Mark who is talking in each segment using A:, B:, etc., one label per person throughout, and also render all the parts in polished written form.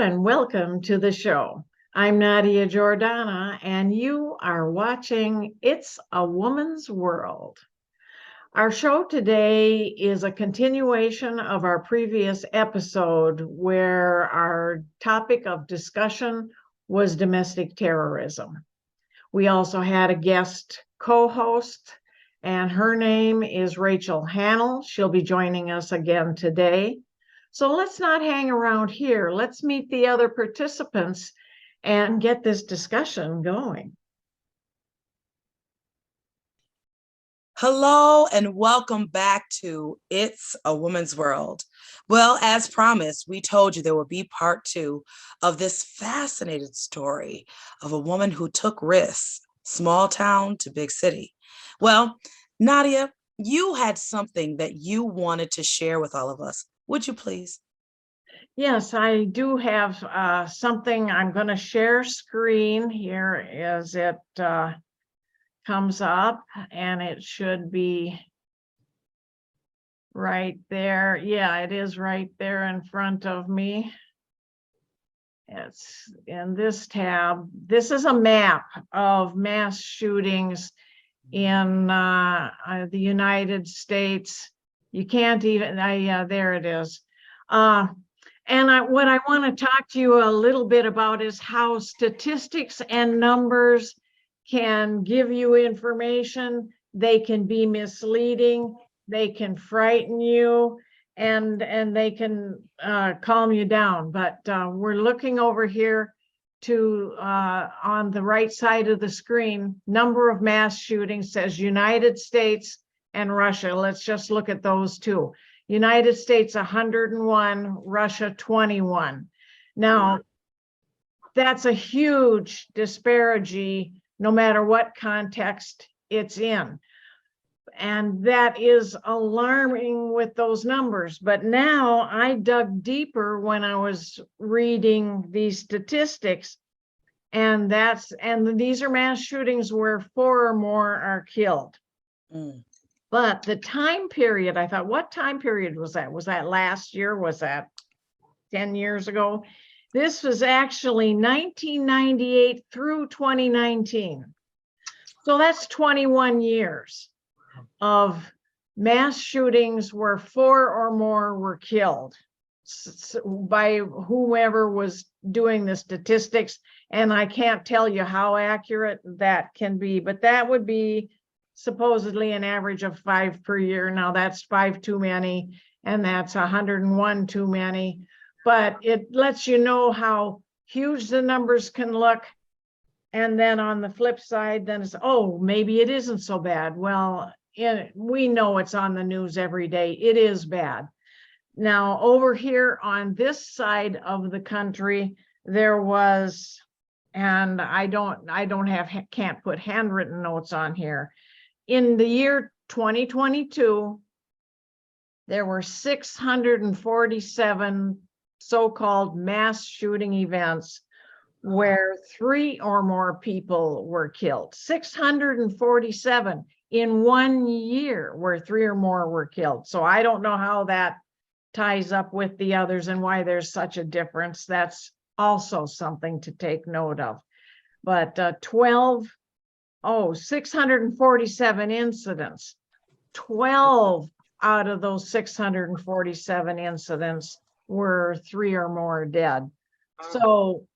A: and welcome to the show. I'm Nadia Jordana, and you are watching It's a Woman's World. Our show today is a continuation of our previous episode where our topic of discussion was domestic terrorism. We also had a guest co-host, and her name is Rachael Hanel. She'll be joining us again today. So let's not hang around here. Let's meet the other participants and get this discussion going.
B: Hello and welcome back to It's a Woman's World. Well, as promised, we told you there would be part 2 of this fascinating story of a woman who took risks, small town to big city. Well, Nadia, you had something that you wanted to share with all of us. Would you please?
A: Yes, I do have something. I'm going to share screen here as it comes up, and it should be right there. Yeah, it is right there in front of me. It's in this tab. This is a map of mass shootings in the United States. You can't even, there it is. What I want to talk to you a little bit about is how statistics and numbers can give you information. They can be misleading, they can frighten you, and they can calm you down. But we're looking over here to on the right side of the screen, number of mass shootings says United States and Russia. Let's just look at those two. United States 101, Russia 21. Now, that's a huge disparity no matter what context it's in. And that is alarming with those numbers. But now I dug deeper when I was reading these statistics, and these are mass shootings where 4 or more are killed. But the time period, I thought, what time period was that? Was that last year? Was that 10 years ago? This was actually 1998 through 2019. So that's 21 years of mass shootings where 4 or more were killed by whomever was doing the statistics. And I can't tell you how accurate that can be, but that would be supposedly an average of 5 per year. Now that's 5 too many, and that's 101 too many. But it lets you know how huge the numbers can look. And then on the flip side, then it's, oh, maybe it isn't so bad. Well, we know it's on the news every day. It is bad. Now, over here on this side of the country, there was, and can't put handwritten notes on here. In the year 2022, there were 647 so-called mass shooting events where 3 or more people were killed. 647 in 1 year where 3 or more were killed. So I don't know how that ties up with the others and why there's such a difference. That's also something to take note of. But 647 incidents. 12 out of those 647 incidents were 3 or more dead. So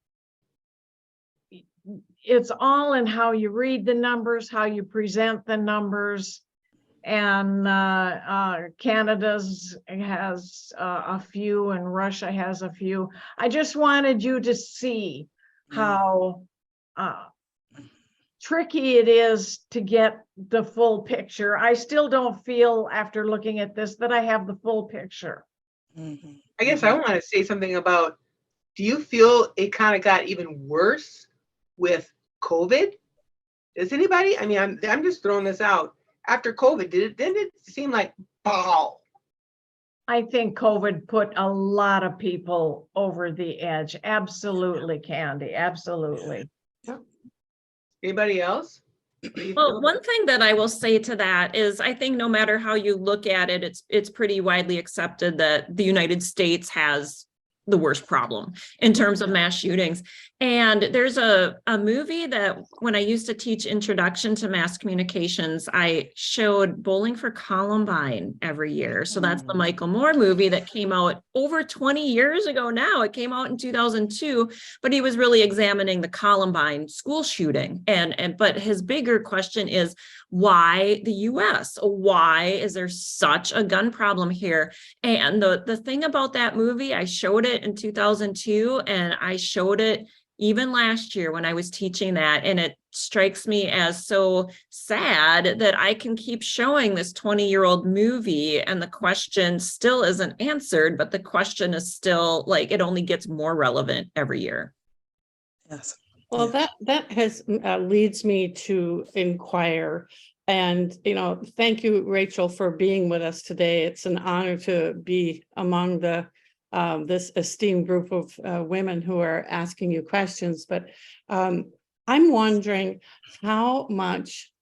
A: it's all in how you read the numbers, how you present the numbers. And Canada's has a few, and Russia has a few. I just wanted you to see how tricky it is to get the full picture. I still don't feel, after looking at this, that I have the full picture.
C: I guess I want to say something about, do you feel it kind of got even worse with COVID? Does anybody, I mean, I'm just throwing this out. After COVID, didn't it seem like, wow?
A: I think COVID put a lot of people over the edge. Absolutely, Candy, absolutely.
C: Yeah. Anybody else?
D: Well, one thing that I will say to that is I think no matter how you look at it, it's pretty widely accepted that the United States has the worst problem in terms of mass shootings. And there's a movie that when I used to teach Introduction to Mass Communications, I showed Bowling for Columbine every year. So that's the Michael Moore movie that came out over 20 years ago now. It came out in 2002, but he was really examining the Columbine school shooting. But his bigger question is, why the US? Why is there such a gun problem here? And the thing about that movie, I showed it in 2002, and I showed it even last year when I was teaching that. And it strikes me as so sad that I can keep showing this 20-year-old movie and the question still isn't answered, but the question is still like, it only gets more relevant every year.
B: Yes.
E: Well, that has leads me to inquire. And, thank you, Rachel, for being with us today. It's an honor to be among this esteemed group of women who are asking you questions. But I'm wondering how much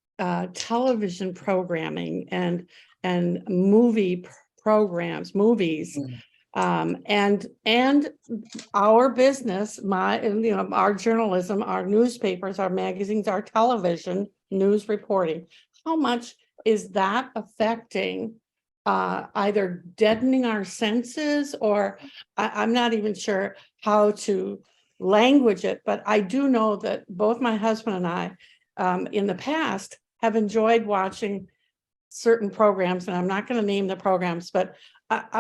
E: television programming and movie programs, movies, and our business, our journalism, our newspapers, our magazines, our television news reporting, how much is that affecting either deadening our senses, or I'm not even sure how to language it, but I do know that both my husband and I in the past have enjoyed watching certain programs, and I'm not going to name the programs, but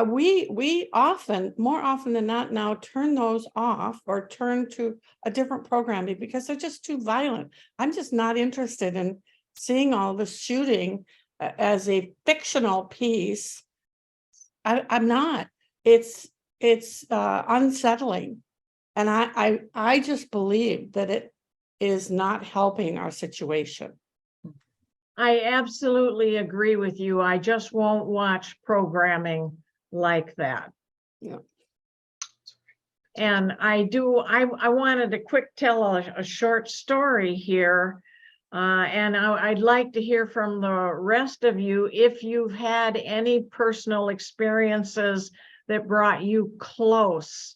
E: we often, more often than not now, turn those off or turn to a different programming because they're just too violent. I'm just not interested in seeing all the shooting as a fictional piece. I'm not. It's unsettling, and I just believe that it is not helping our situation.
A: I absolutely agree with you. I just won't watch programming like that.
E: Yeah.
A: And I wanted to quick tell a short story here. And I'd like to hear from the rest of you if you've had any personal experiences that brought you close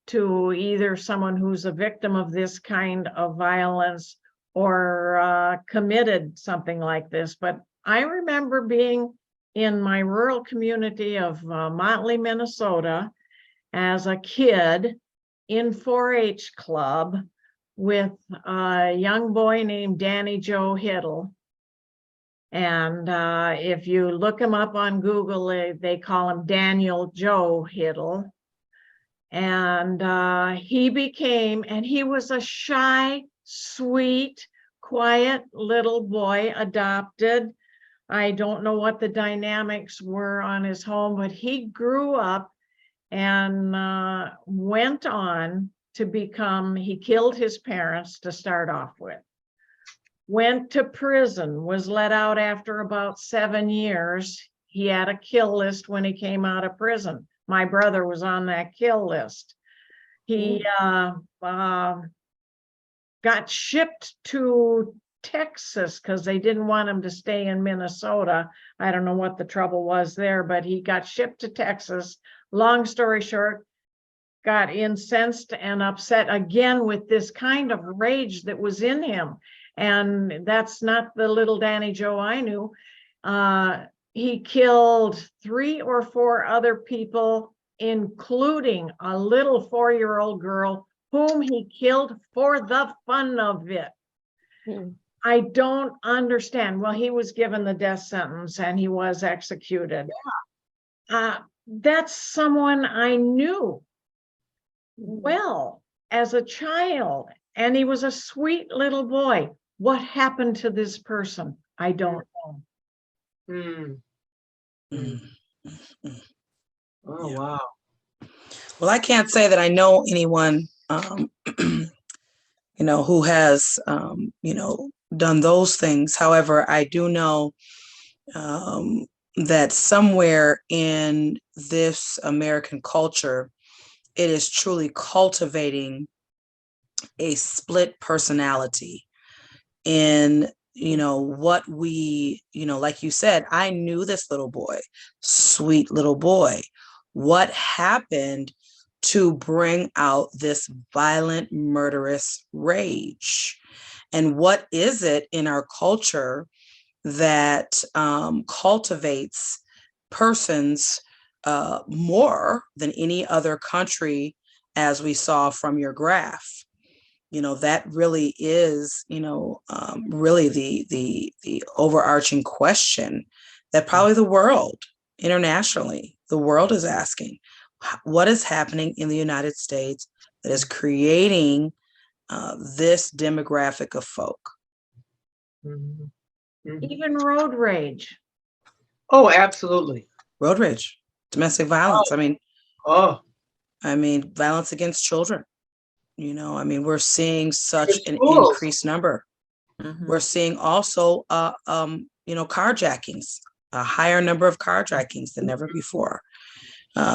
A: to either someone who's a victim of this kind of violence or committed something like this. But I remember being in my rural community of Motley, Minnesota, as a kid in 4-H club with a young boy named Danny Joe Hiddle. And if you look him up on Google, they call him Daniel Joe Hiddle. And he was a shy, sweet, quiet little boy, adopted. I don't know what the dynamics were on his home, but he grew up and went on to he killed his parents to start off with. Went to prison, was let out after about 7 years. He had a kill list when he came out of prison. My brother was on that kill list. He got shipped to Texas because they didn't want him to stay in Minnesota. I don't know what the trouble was there, but he got shipped to Texas. Long story short, got incensed and upset again with this kind of rage that was in him. And that's not the little Danny Joe I knew. He killed 3 or 4 other people, including a little 4-year-old girl whom he killed for the fun of it. I don't understand. Well, he was given the death sentence and he was executed. That's someone I knew well as a child, and he was a sweet little boy. What happened to this person? I don't know.
C: Oh, wow.
B: Well, I can't say that I know anyone, who has, done those things. However, I do know that somewhere in this American culture, it is truly cultivating a split personality in, what we, like you said, I knew this little boy, sweet little boy. What happened to bring out this violent, murderous rage. And what is it in our culture that cultivates persons more than any other country, as we saw from your graph? That really is, really the overarching question that probably the world, internationally, the world is asking. What is happening in the United States that is creating this demographic of folk?
C: Mhm. Mhm.
A: Even road rage.
C: Oh, absolutely.
B: Road rage, domestic violence.
C: Oh,
B: Violence against children. We're seeing such an
C: schools.
B: increased number.
D: Mhm.
B: We're seeing also, carjackings, a higher number of carjackings than ever before.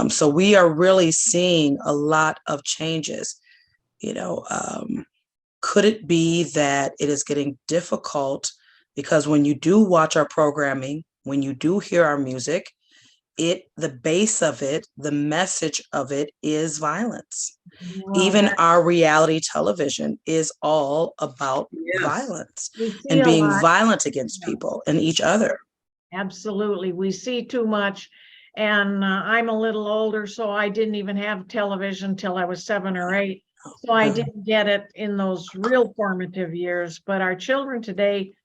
B: So we are really seeing a lot of changes. Could it be that it is getting difficult because when you do watch our programming, when you do hear our music, the base of it, the message of it is violence.
A: Well,
B: Even our reality television is all about
C: Yes.
B: violence
A: we see
B: and
A: a
B: being
A: lot.
B: violent against
A: Yeah.
B: people and each other.
A: Absolutely. We see too much. And I'm a little older, so I didn't even have television till I was 7 or 8. So I didn't get it in those real formative years, but our children today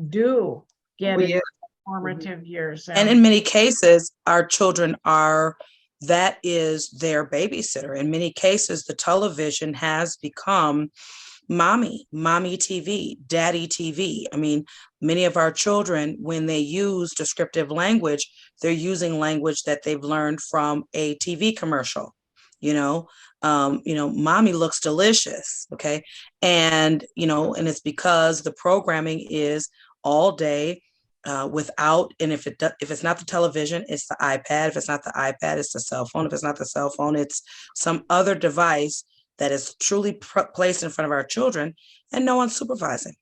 A: do get
C: Oh,
A: it in
C: yeah.
A: formative years.
B: And in many cases, our children that is their babysitter. In many cases, the television has become mommy TV, daddy TV. Many of our children, when they use descriptive language, they're using language that they've learned from a TV commercial. Mommy looks delicious. Okay. And it's because the programming is all day, and if it's not the television, it's the iPad. If it's not the iPad, it's the cell phone. If it's not the cell phone, it's some other device that is truly placed in front of our children, and no one's supervising.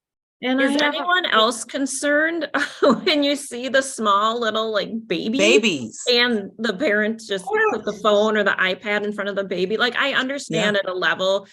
A: And
D: Is anyone else concerned when you see the small little babies and the parents just put the phone or the iPad in front of the baby? I understand at a level,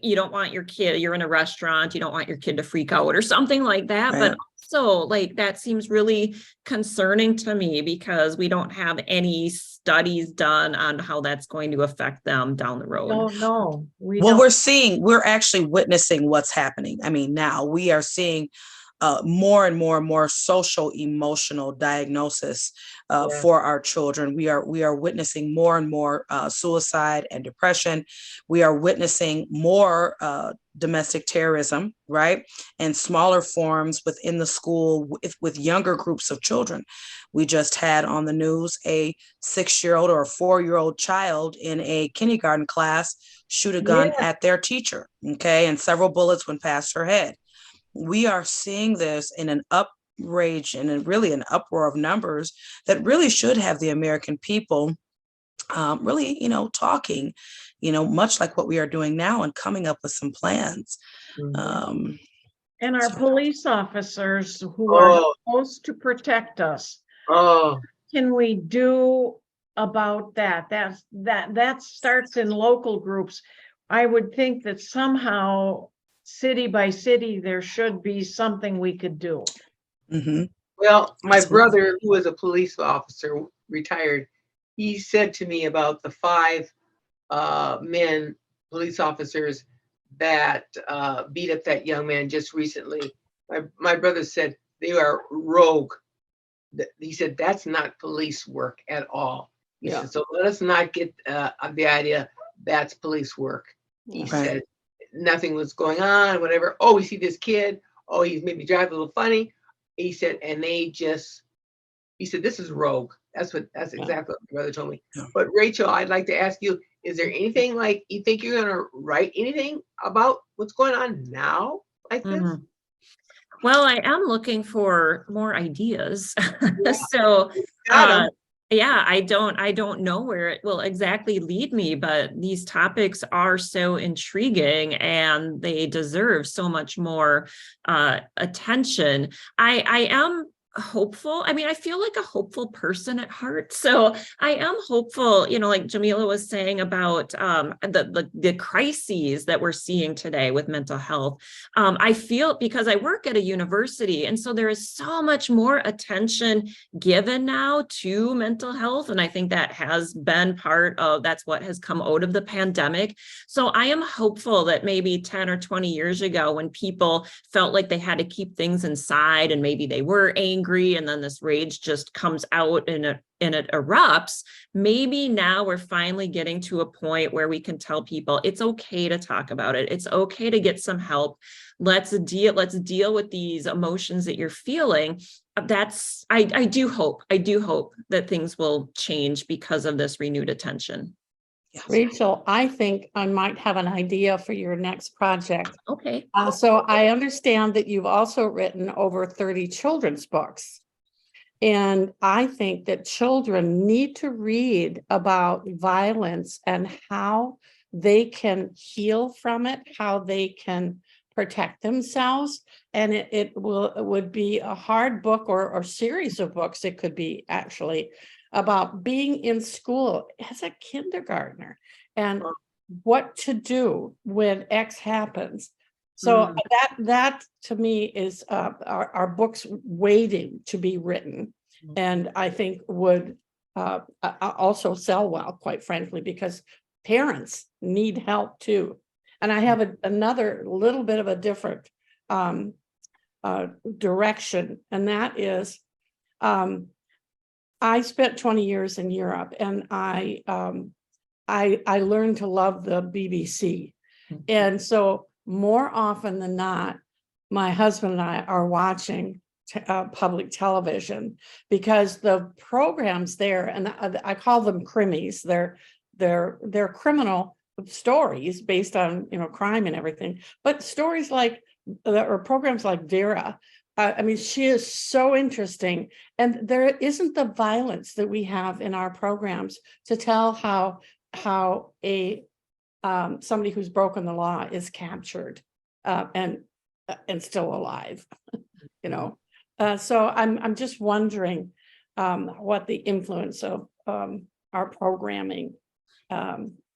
D: you don't want your kid, you're in a restaurant, you don't want your kid to freak out or something like that.
B: Right.
D: But also that seems really concerning to me because we don't have any studies done on how that's going to affect them down the road.
A: No.
B: We're actually witnessing what's happening. Now we are seeing more and more social emotional diagnosis for our children. We are witnessing more and more suicide and depression. We are witnessing more domestic terrorism, right? And smaller forms within the school with younger groups of children. We just had on the news a 6-year-old or a 4-year-old child in a kindergarten class shoot a gun at their teacher, okay? And several bullets went past her head. We are seeing this in an outrage and really an uproar of numbers that really should have the American people really, talking, much like what we are doing now and coming up with some plans.
A: And our police officers who are supposed to protect us.
C: Oh,
A: Can we do about that? That starts in local groups. I would think that somehow, city by city, there should be something we could do.
B: Mm-hmm.
C: well, my brother, who was a police officer, retired, he said to me about the 5 men, police officers, that beat up that young man just recently. My brother said they are rogue. He said that's not police work at all. He said, so let us not get the idea that's police work. He said nothing was going on, whatever. Oh, we see this kid. Oh, he's maybe driving a little funny. He said, and he said, this is rogue. That's exactly what my brother told me. Yeah. But Rachel, I'd like to ask you, is there anything you think you're going to write anything about what's going on now like this?
D: Well, I am looking for more ideas. So, I don't know where it will exactly lead me, but these topics are so intriguing and they deserve so much more attention. I am hopeful. I mean, I feel like a hopeful person at heart. So I am hopeful, like Jamila was saying about the crises that we're seeing today with mental health. I feel, because I work at a university, and so there is so much more attention given now to mental health. And I think that has been that's what has come out of the pandemic. So I am hopeful that maybe 10 or 20 years ago, when people felt like they had to keep things inside and maybe they were angry, and then this rage just comes out and it erupts, maybe now we're finally getting to a point where we can tell people it's okay to talk about it. It's okay to get some help. Let's deal with these emotions that you're feeling. I do hope that things will change because of this renewed attention.
B: Yes.
E: Rachel, I think I might have an idea for your next project.
D: Okay.
E: So I understand that you've also written over 30 children's books. And I think that children need to read about violence and how they can heal from it, how they can protect themselves. And it would be a hard book or series of books. It could be actually about being in school as a kindergartner and what to do when X happens. So that to me is our books waiting to be written, and I think would also sell well, quite frankly, because parents need help too. And I have another little bit of a different direction, and that is I spent 20 years in Europe, and I learned to love the BBC. And so more often than not, my husband and I are watching public television, because the programs there, and I call them crimies, they're criminal stories based on crime and everything, but stories like or programs like Vera. I mean, she is so interesting, and there isn't the violence that we have in our programs to tell how a somebody who's broken the law is captured and still alive. So I'm just wondering what the influence of our programming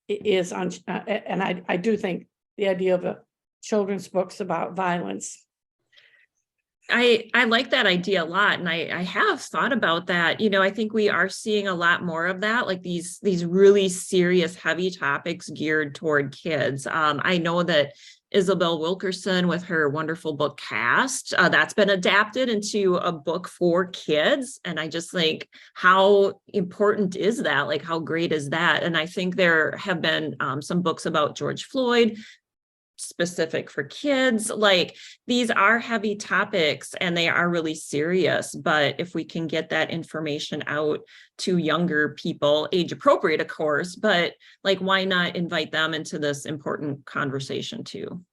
E: is on, and I do think the idea of children's books about violence.
D: I like that idea a lot. And I have thought about that. I think we are seeing a lot more of that, like these really serious, heavy topics geared toward kids. I know that Isabel Wilkerson, with her wonderful book Cast, that's been adapted into a book for kids. And I just think, how important is that? Like, how great is that? And I think there have been some books about George Floyd, specific for kids. Like, these are heavy topics and they are really serious, but if we can get that information out to younger people, age appropriate, of course, but like, why not invite them into this important conversation too?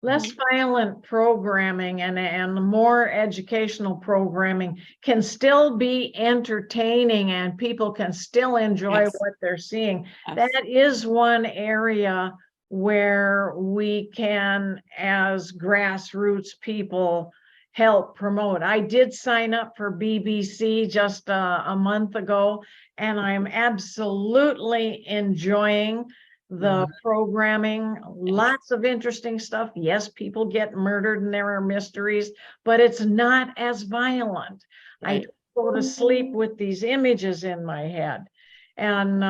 A: Less violent programming and more educational programming can still be entertaining, and people can still enjoy what they're seeing. That is one area where we can, as grassroots people, help promote. I did sign up for BBC just a month ago, and I'm absolutely enjoying the programming. Lots of interesting stuff. Yes, people get murdered and there are mysteries, but it's not as violent. I go to sleep with these images in my head, and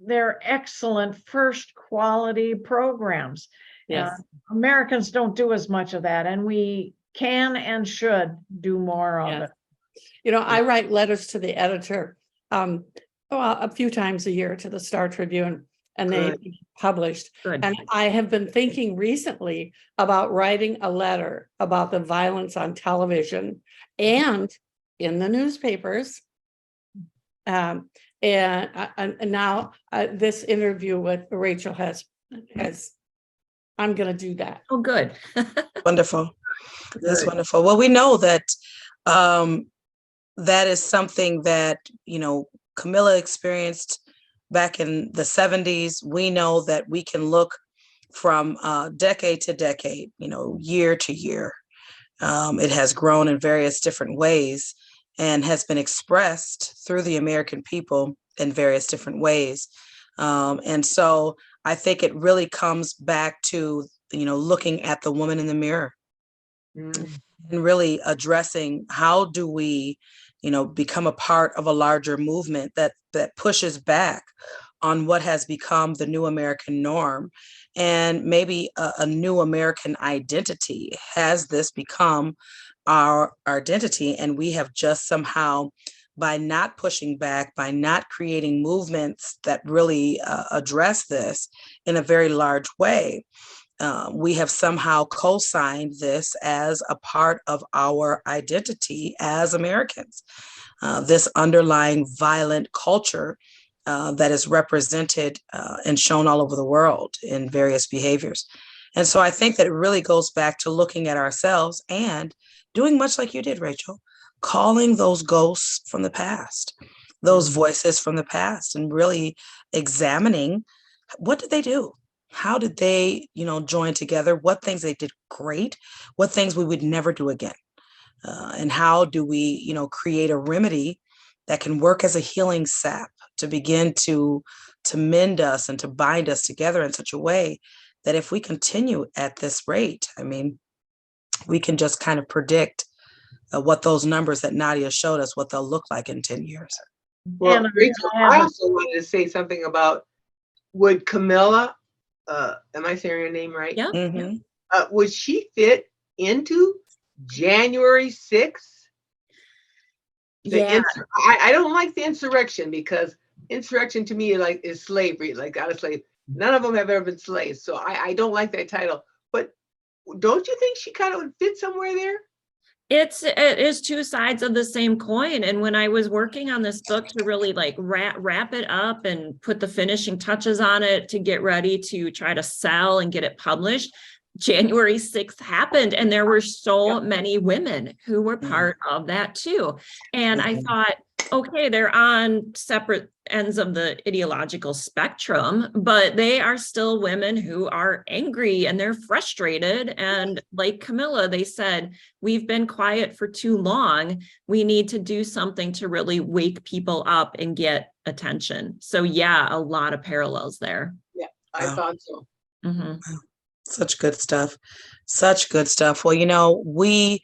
A: they're excellent first quality programs. Americans don't do as much of that, and we can and should do more of it.
E: I write letters to the editor a few times a year to the Star Tribune, and they published.
D: Good.
E: And I have been thinking recently about writing a letter about the violence on television and in the newspapers. And now this interview with Rachael has I'm going to do that.
D: Oh, good.
B: Wonderful. That's wonderful. Well, we know that that is something that, Camilla experienced back in the 70s. We know that we can look from decade to decade, year to year. It has grown in various different ways and has been expressed through the American people in various different ways. And so I think it really comes back to, looking at the woman in the mirror
C: Mm.
B: and really addressing how do we, become a part of a larger movement that pushes back on what has become the new American norm and maybe a new American identity. Has this become our identity? And we have just somehow, by not pushing back, by not creating movements that really address this in a very large way, we have somehow co-signed this as a part of our identity as Americans. This underlying violent culture that is represented and shown all over the world in various behaviors. And so I think that it really goes back to looking at ourselves and doing much like you did, Rachel, calling those ghosts from the past, those voices from the past, and really examining what did they do? How did they, join together? What things they did great? What things we would never do again? And how do we, create a remedy that can work as a healing sap to begin to mend us and to bind us together in such a way that if we continue at this rate, I mean, we can just kind of predict what those numbers that Nadia showed us, what they'll look like in 10 years.
C: Well,
A: And
C: Rachel,
A: I have
C: I
A: a-
C: also wanted to say something about, would Camilla, am I saying her name right?
D: Yeah.
B: Mm-hmm.
C: Would she fit into January 6th?
D: Yeah.
C: I don't like the insurrection, because insurrection to me is slavery, like got a slave. None of them have ever been slaves, so I don't like that title. But don't you think she kind of would fit somewhere there?
D: It is two sides of the same coin. And when I was working on this book to really like wrap it up and put the finishing touches on it to get ready to try to sell and get it published, January 6th happened, and there were so many women who were part of that too. And I thought, okay, they're on separate ends of the ideological spectrum, but they are still women who are angry and they're frustrated. And like Camilla, they said, we've been quiet for too long. We need to do something to really wake people up and get attention. So yeah, a lot of parallels there.
C: Yeah, I
B: Wow.
C: thought so.
D: Mm-hmm.
B: Such good stuff. Such good stuff. Well, we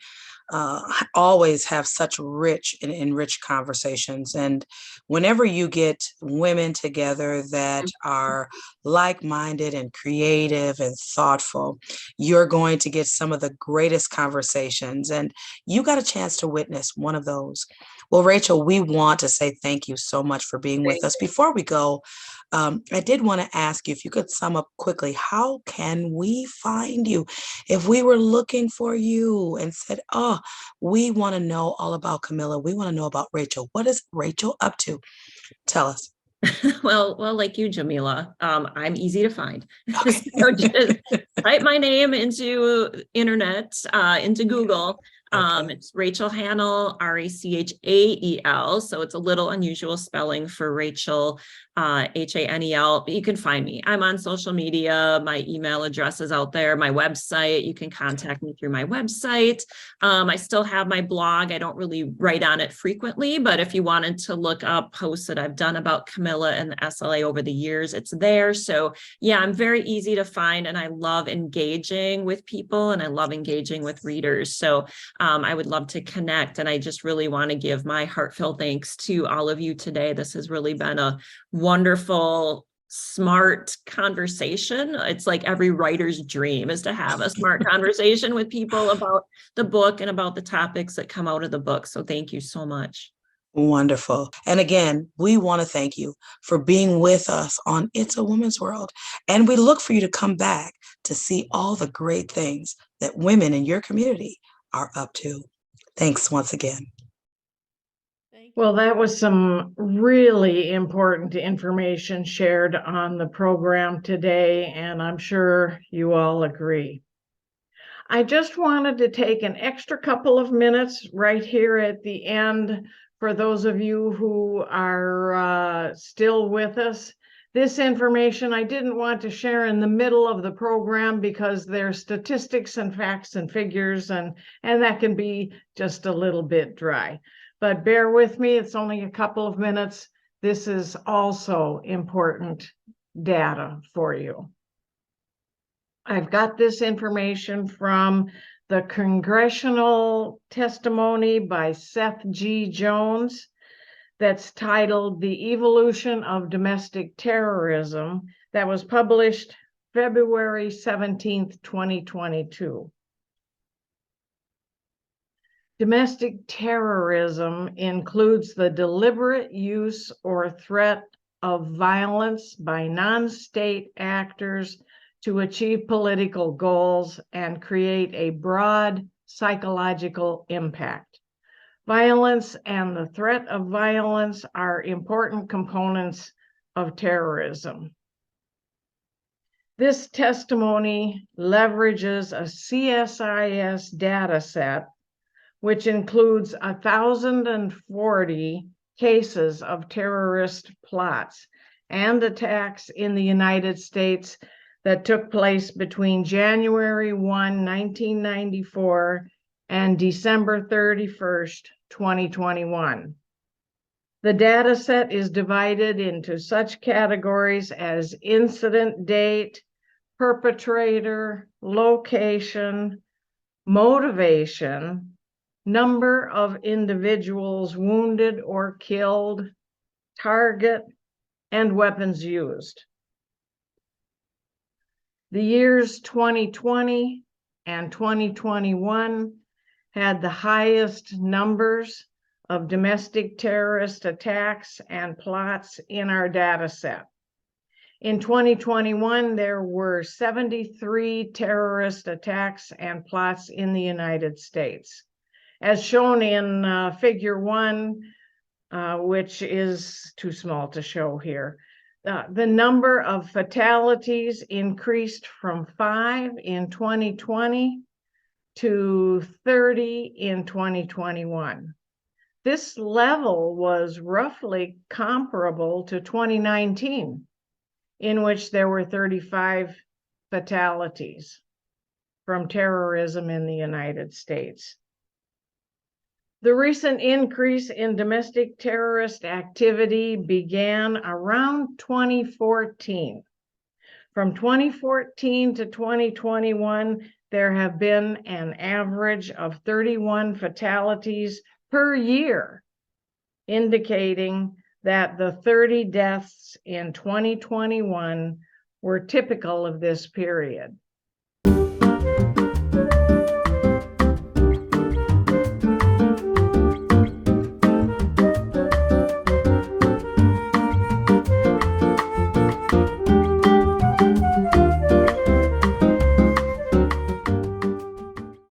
B: always have such rich and enriched conversations. And whenever you get women together that are like-minded and creative and thoughtful, you're going to get some of the greatest conversations. And you got a chance to witness one of those. Well, Rachel, we want to say thank you so much for being with us. Before we go, I did want to ask you if you could sum up quickly, how can we find you? If we were looking for you and said, oh, we want to know all about Camilla, we want to know about Rachel. What is Rachel up to? Tell us.
D: Well, like you, Jamila, I'm easy to find. So just type my name into internet, into Google. It's Rachael Hanel, Rachael. So it's a little unusual spelling for Rachel, Hanel. But you can find me. I'm on social media. My email address is out there. My website, you can contact me through my website. I still have my blog. I don't really write on it frequently, but if you wanted to look up posts that I've done about Camilla and the SLA over the years, it's there. So yeah, I'm very easy to find, and I love engaging with people and I love engaging with readers. So I would love to connect, and I just really want to give my heartfelt thanks to all of you today. This has really been a wonderful, smart conversation. It's like every writer's dream is to have a smart conversation with people about the book and about the topics that come out of the book. So thank you so much.
B: Wonderful. And again, we want to thank you for being with us on It's a Woman's World. And we look for you to come back to see all the great things that women in your community are up to. Thanks once again.
A: Well, that was some really important information shared on the program today, and I'm sure you all agree. I just wanted to take an extra couple of minutes right here at the end for those of you who are still with us. This information I didn't want to share in the middle of the program because there's statistics and facts and figures, and that can be just a little bit dry. But bear with me, it's only a couple of minutes. This is also important data for you. I've got this information from the congressional testimony by Seth G. Jones that's titled The Evolution of Domestic Terrorism, that was published February 17th, 2022. Domestic terrorism includes the deliberate use or threat of violence by non-state actors to achieve political goals and create a broad psychological impact. Violence and the threat of violence are important components of terrorism. This testimony leverages a CSIS data set, which includes 1,040 cases of terrorist plots and attacks in the United States that took place between January 1, 1994 and December 31st, 2021. The data set is divided into such categories as incident date, perpetrator, location, motivation, number of individuals wounded or killed, target, and weapons used. The years 2020 and 2021 had the highest numbers of domestic terrorist attacks and plots in our data set. In 2021, there were 73 terrorist attacks and plots in the United States. As shown in figure 1, which is too small to show here, the number of fatalities increased from 5 in 2020 to 30 in 2021. This level was roughly comparable to 2019, in which there were 35 fatalities from terrorism in the United States. The recent increase in domestic terrorist activity began around 2014. From 2014 to 2021, there have been an average of 31 fatalities per year, indicating that the 30 deaths in 2021 were typical of this period.